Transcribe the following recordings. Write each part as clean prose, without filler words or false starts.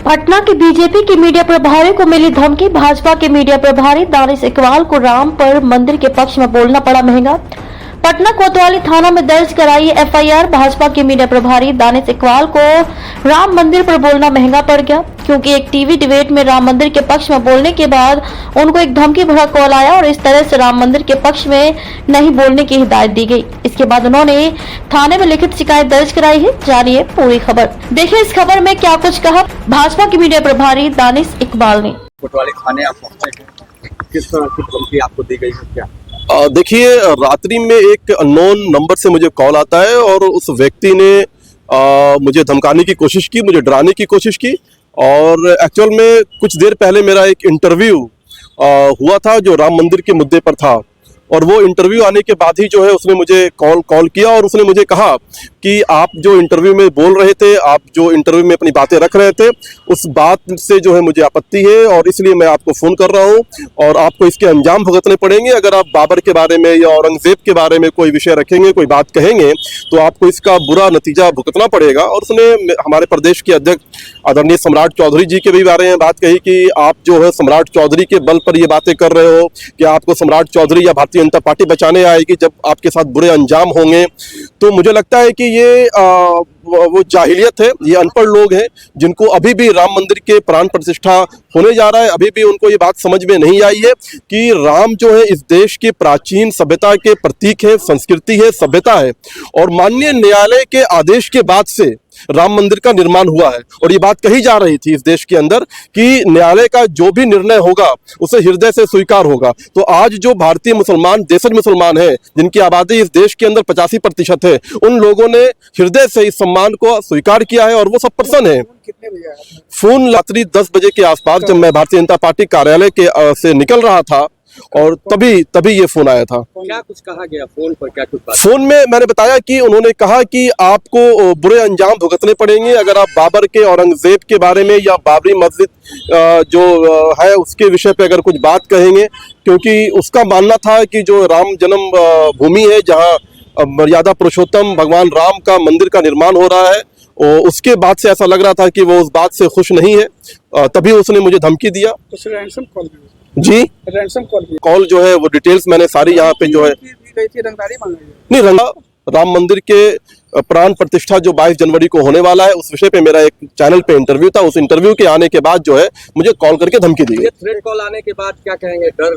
पटना के बीजेपी के मीडिया प्रभारी को मिली धमकी। भाजपा के मीडिया प्रभारी दानिश इकबाल को राम पर मंदिर के पक्ष में बोलना पड़ा महंगा। पटना कोतवाली थाना में दर्ज कराई एफआईआर। भाजपा के मीडिया प्रभारी दानिश इकबाल को राम मंदिर पर बोलना महंगा पड़ गया, क्योंकि एक टीवी डिबेट में राम मंदिर के पक्ष में बोलने के बाद उनको एक धमकी भरा कॉल आया और इस तरह से राम मंदिर के पक्ष में नहीं बोलने की हिदायत दी गई। इसके बाद उन्होंने थाने में लिखित शिकायत दर्ज कराई है। जानिए पूरी खबर। देखिए इस खबर में क्या कुछ कहा भाजपा के मीडिया प्रभारी दानिश इकबाल ने। कोतवाली थाने आप पहुंचे हैं, किस तरह की धमकी आपको दी गई है? क्या देखिए, रात्रि में एक अननोन नंबर से मुझे कॉल आता है और उस व्यक्ति ने मुझे धमकाने की कोशिश की, मुझे डराने की कोशिश की। और एक्चुअल में कुछ देर पहले मेरा एक इंटरव्यू हुआ था जो राम मंदिर के मुद्दे पर था, और वो इंटरव्यू आने के बाद ही जो है उसने मुझे कॉल किया और उसने मुझे कहा कि आप जो इंटरव्यू में बोल रहे थे, आप जो इंटरव्यू में अपनी बातें रख रहे थे, उस बात से जो है मुझे आपत्ति है और इसलिए मैं आपको फ़ोन कर रहा हूं और आपको इसके अंजाम भुगतने पड़ेंगे। अगर आप बाबर के बारे में या औरंगज़ेब के बारे में कोई विषय रखेंगे, कोई बात कहेंगे, तो आपको इसका बुरा नतीजा भुगतना पड़ेगा। और उसने हमारे प्रदेश के अध्यक्ष आदरणीय सम्राट चौधरी जी के भी बारे में बात कही कि आप जो है सम्राट चौधरी के बल पर ये बातें कर रहे हो कि आपको सम्राट चौधरी या भारतीय जनता पार्टी बचाने आएगी जब आपके साथ बुरे अंजाम होंगे। तो मुझे लगता है कि ये वो जाहिलियत है, ये अनपढ़ लोग हैं जिनको अभी भी राम मंदिर के प्राण प्रतिष्ठा होने जा रहा है, अभी भी उनको ये बात समझ में नहीं आई है कि राम जो है इस देश के प्राचीन सभ्यता के प्रतीक है, संस्कृति है, सभ्यता है। और माननीय न्यायालय के आदेश के बाद से राम मंदिर का निर्माण हुआ है और ये बात कही जा रही थी इस देश के अंदर कि न्यायालय का जो भी निर्णय होगा उसे हृदय से स्वीकार होगा। तो आज जो भारतीय मुसलमान, देशज मुसलमान हैं, जिनकी आबादी इस देश के अंदर 85% है, उन लोगों ने हृदय से इस सम्मान को स्वीकार किया है और वो सब प्रसन्न है। फोन रात्रि 10 बजे के आसपास जब मैं भारतीय जनता पार्टी कार्यालय के से निकल रहा था और तभी ये फोन आया था। क्या कुछ कहा गया फोन पर? क्या कुछ फोन में मैंने बताया कि उन्होंने कहा कि आपको बुरे अंजाम भुगतने पड़ेंगे अगर आप बाबर के, औरंगजेब के बारे में या बाबरी मस्जिद जो है उसके विषय पे अगर कुछ बात कहेंगे, क्योंकि उसका मानना था कि जो राम जन्म भूमि है जहाँ मर्यादा पुरुषोत्तम भगवान राम का मंदिर का निर्माण हो रहा है, और उसके बाद से ऐसा लग रहा था कि वो उस बात से खुश नहीं है। तभी उसने मुझे धमकी दिया। जी, रैंसम कॉल जो है वो डिटेल्स मैंने सारी यहाँ पे जो है नहीं रंगा। राम मंदिर के प्राण प्रतिष्ठा जो 22 जनवरी को होने वाला है उस विषय पे मेरा एक चैनल पे इंटरव्यू था। उस इंटरव्यू के आने के बाद जो है मुझे कॉल करके धमकी दी। थ्रेट कॉल आने के बाद क्या कहेंगे? डर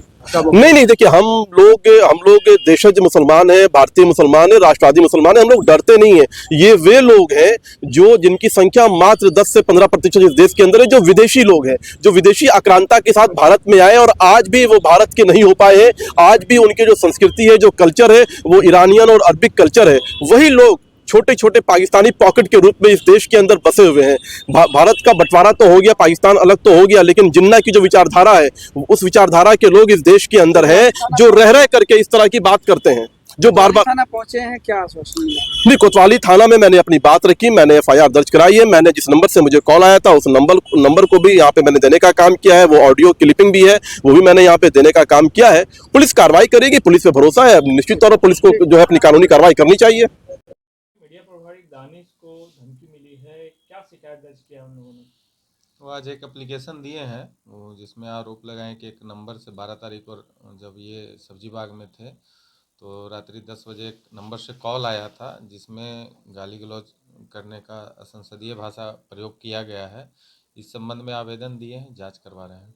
नहीं, देखिए हम लोग देशज मुसलमान हैं, भारतीय मुसलमान हैं, राष्ट्रवादी मुसलमान हैं, हम लोग डरते नहीं हैं। ये वे लोग हैं जो जिनकी संख्या मात्र 10 से 15% इस देश के अंदर है, जो विदेशी लोग हैं, जो विदेशी आक्रांता के साथ भारत में आए और आज भी वो भारत के नहीं हो पाए हैं। आज भी उनकी जो संस्कृति है, जो कल्चर है, वो ईरानियन और अरबिक कल्चर है। वही लोग छोटे छोटे पाकिस्तानी पॉकेट के रूप में इस देश के अंदर बसे हुए हैं। भारत का बंटवारा तो हो गया, पाकिस्तान अलग तो हो गया, लेकिन जिन्ना की जो विचारधारा है, उस विचारधारा के लोग इस देश के अंदर हैं जो रह करके इस तरह की बात करते हैं, जो बार बार थाना पहुंचे हैं। क्या आश्वासन नहीं, कोतवाली थाना में मैंने अपनी बात रखी, मैंने एफआईआर दर्ज कराई है। मैंने जिस नंबर से मुझे कॉल आया था उस नंबर को भी यहाँ पे मैंने देने का काम किया है। वो ऑडियो क्लिपिंग भी है, वो भी मैंने यहाँ पे देने का काम किया है। पुलिस कार्रवाई करेगी, पुलिस पे भरोसा है। निश्चित तौर पर पुलिस को जो है अपनी कानूनी कार्रवाई करनी चाहिए। मीडिया प्रभारी दानिश को धमकी मिली है, क्या शिकायत दर्ज किया उन लोगों ने? वो आज एक एप्लीकेशन दिए हैं वो जिसमें आरोप लगाएं कि एक नंबर से 12 तारीख को जब ये सब्जी बाग में थे तो रात्रि 10 बजे एक नंबर से कॉल आया था जिसमें गाली गलौज करने का असंसदीय भाषा प्रयोग किया गया है। इस संबंध में आवेदन दिए हैं, जांच करवा रहे हैं।